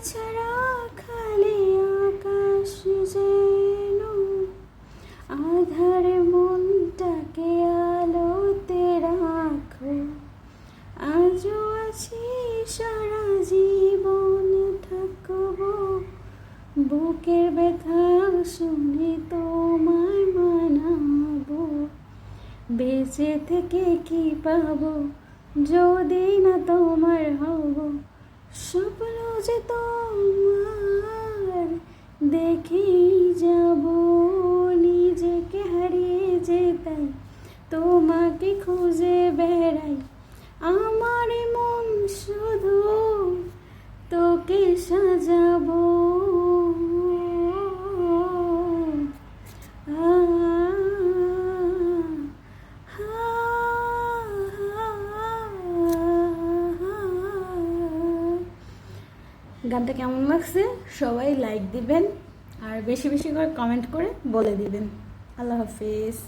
ছাড়া খালি আকাশ যেন আধার মনটাকে আলোতে রাখো। আজও আছি সারা জীবন থাকবো, বুকের ব্যথা শুনে তোমায় মানাবো। বেঁচে থেকে কি পাবো যদি না তোমার হব, স্বপ্ন যে তোমার দেখেই যাব। নিজেকে হারিয়ে যেতাই, তোমাকে খুঁজে বেড়াই, আমার মন শুধু তোকে সাজাবো। গানটা কেমন লাগছে সবাই লাইক দিবেন আর বেশি বেশি করে কমেন্ট করে বলে দিবেন। আল্লাহ হাফিজ।